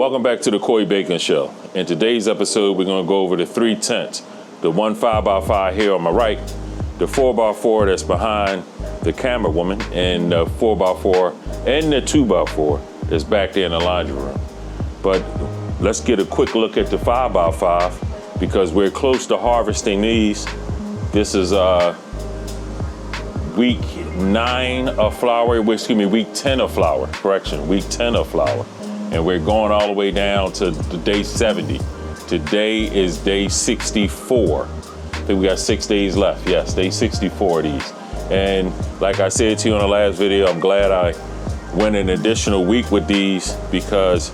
Welcome back to the Coy Bak'n Show. In today's episode, we're going to go over the 3 tents. The one 5x5 here on my right, the 4x4 that's behind the camera woman, and the 4x4 and the 2x4 that's back there in the laundry room. But let's get a quick look at the 5x5 because we're close to harvesting these. This is week 9 of flower, week 10 of flower, week 10 of flower. And we're going all the way down to the day 70. Today is day 64. I think we got 6 days left. Yes, day 64 of these. And like I said to you in the last video, I'm glad I went an additional week with these because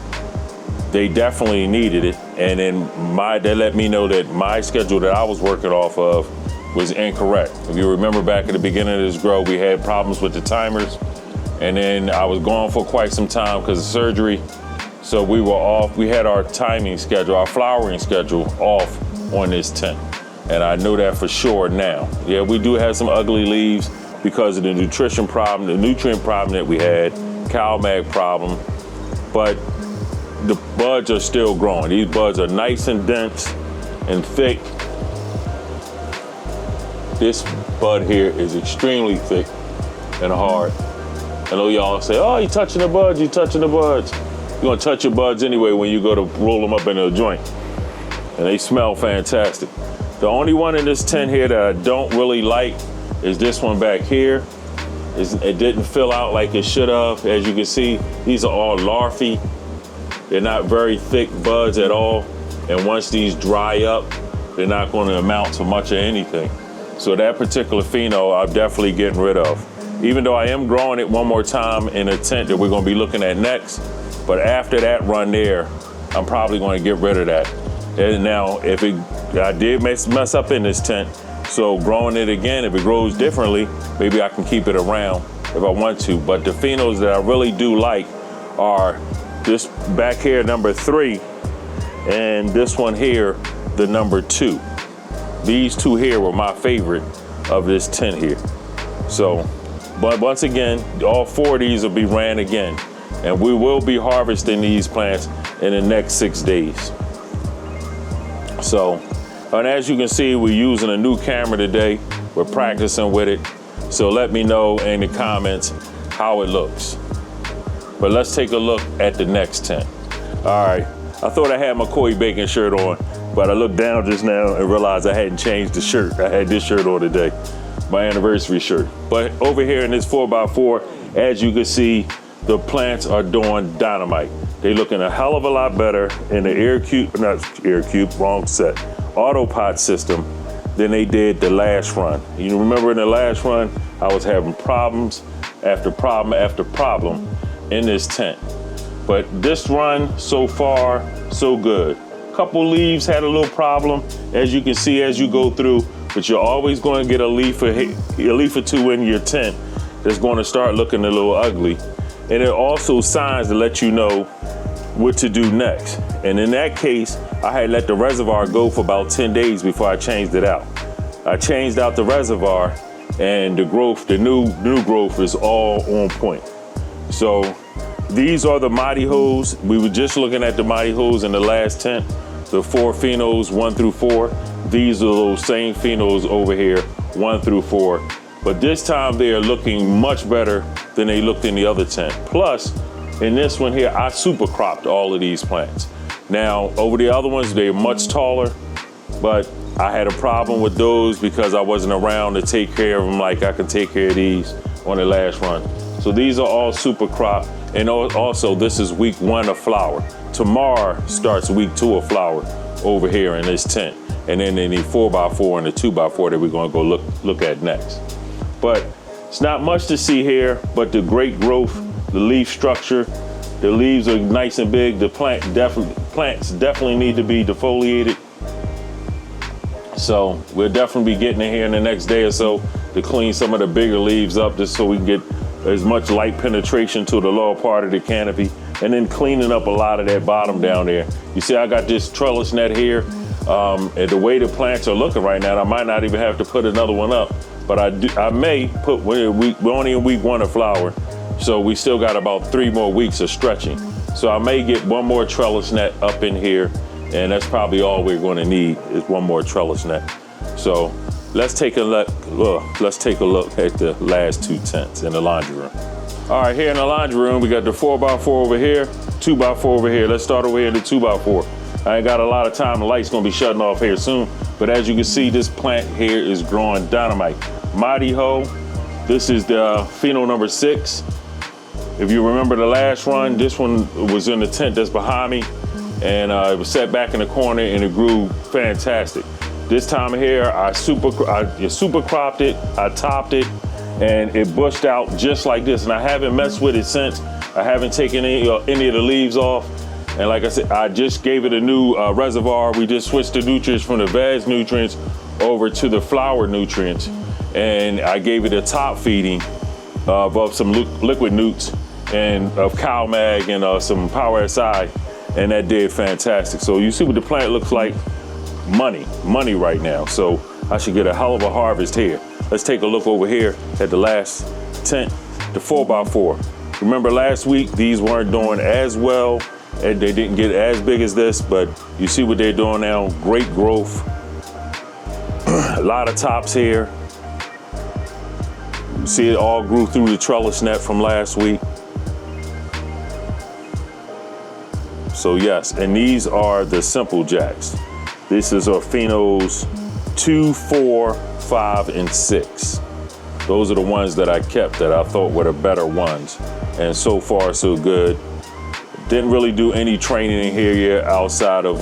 they definitely needed it. And then they let me know that my schedule that I was working off of was incorrect. If you remember back at the beginning of this grow, we had problems with the timers. And then I was gone for quite some time because of surgery. So we were off. We had our timing schedule, our flowering schedule off on this tent. And I know that for sure now. Yeah, we do have some ugly leaves because of the nutrition problem, the nutrient problem that we had, cow mag problem. But the buds are still growing. These buds are nice and dense and thick. This bud here is extremely thick and hard. I know y'all say, oh, you touching the buds, you touching the buds. You're gonna touch your buds anyway when you go to roll them up in a joint. And they smell fantastic. The only one in this tent here that I don't really like is this one back here. It didn't fill out like it should have. As you can see, these are all larvae. They're not very thick buds at all. And once these dry up, they're not gonna amount to much of anything. So that particular pheno, I'm definitely getting rid of. Even though I am growing it one more time in a tent that we're gonna be looking at next, but after that run there, I'm probably gonna get rid of that. And now, I did mess up in this tent, so growing it again, if it grows differently, maybe I can keep it around if I want to. But the phenos that I really do like are this back here, number 3, and this one here, the number 2. These two here were my favorite of this tent here. So, but once again, all 4 of these will be ran again. And we will be harvesting these plants in the next 6 days. So, and as you can see, we're using a new camera today. We're practicing with it. So let me know in the comments how it looks. But let's take a look at the next tent. All right, I thought I had my Coy Bak'n shirt on, but I looked down just now and realized I hadn't changed the shirt. I had this shirt on today, my anniversary shirt. But over here in this 4x4, as you can see, the plants are doing dynamite. They looking a hell of a lot better in the AirCube, wrong set, Autopot system than they did the last run. You remember in the last run, I was having problems after problem after problem in this tent. But this run, so far, so good. Couple leaves had a little problem, as you can see as you go through, but you're always going to get a leaf or 2 in your tent that's going to start looking a little ugly. And it also signs to let you know what to do next. And in that case, I had let the reservoir go for about 10 days before I changed it out. I changed out the reservoir and the growth, the new growth is all on point. So these are the Mighty Hoes. We were just looking at the Mighty Hoes in the last tent, the 4 phenos, 1 through 4. These are those same phenos over here, 1 through 4. But this time they are looking much better than they looked in the other tent. Plus, in this one here, I super cropped all of these plants. Now, over the other ones, they're much taller, but I had a problem with those because I wasn't around to take care of them like I could take care of these on the last run. So these are all super cropped. And also, this is week 1 of flower. Tomorrow starts week 2 of flower over here in this tent. And then in the 4x4 and the 2x4 that we're gonna go look at next. But it's not much to see here, but the great growth, the leaf structure, the leaves are nice and big. The plants definitely need to be defoliated. So we'll definitely be getting in here in the next day or so to clean some of the bigger leaves up just so we can get as much light penetration to the lower part of the canopy, and then cleaning up a lot of that bottom down there. You see, I got this trellis net here. And the way the plants are looking right now, I might not even have to put another one up. But I may put, we're only in week 1 of flower, So we still got about 3 more weeks of stretching. So I may get one more trellis net up in here, and that's probably all we're going to need is one more trellis net. So let's take a look. Let's take a look at the last 2 tents in the laundry room. All right, here in the laundry room, we got the 4x4 over here, 2x4 over here. Let's start over here in the 2x4. I ain't got a lot of time. The light's gonna be shutting off here soon. But as you can see, this plant here is growing dynamite. Mighty Ho, this is the pheno number 6. If you remember the last run, this one was in the tent that's behind me, and it was set back in the corner and it grew fantastic. This time here, I super cropped it, I topped it, and it bushed out just like this. And I haven't messed with it since. I haven't taken any of the leaves off. And like I said, I just gave it a new reservoir. We just switched the nutrients from the veg nutrients over to the flower nutrients. And I gave it a top feeding of some liquid newts and of CalMag and some Power SI. And that did fantastic. So you see what the plant looks like? Money right now. So I should get a hell of a harvest here. Let's take a look over here at the last tent, the 4x4. Remember last week, these weren't doing as well, and they didn't get as big as this, but you see what they're doing now, great growth. A lot of tops here. You see it all grew through the trellis net from last week. So yes, and these are the simple jacks. This is our phenos 2, 4, 5, and 6. Those are the ones that I kept that I thought were the better ones. And so far, so good. Didn't really do any training in here yet outside of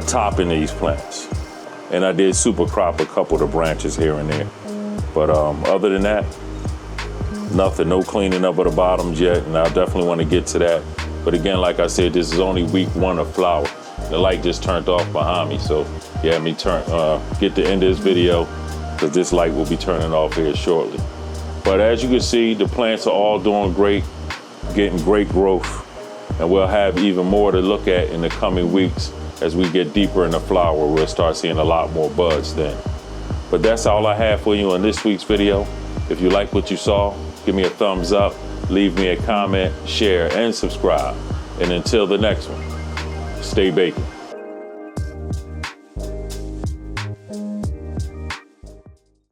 topping these plants. And I did super crop a couple of the branches here and there. But other than that, nothing, no cleaning up of the bottoms yet. And I definitely want to get to that. But again, like I said, this is only week 1 of flower. The light just turned off behind me, so yeah, let me get the end of this video because this light will be turning off here shortly. But as you can see, the plants are all doing great, getting great growth, and we'll have even more to look at in the coming weeks as we get deeper in the flower. We'll start seeing a lot more buds then. But that's all I have for you in this week's video. If you like what you saw, give me a thumbs up, leave me a comment, share, and subscribe. And until the next one, stay baking.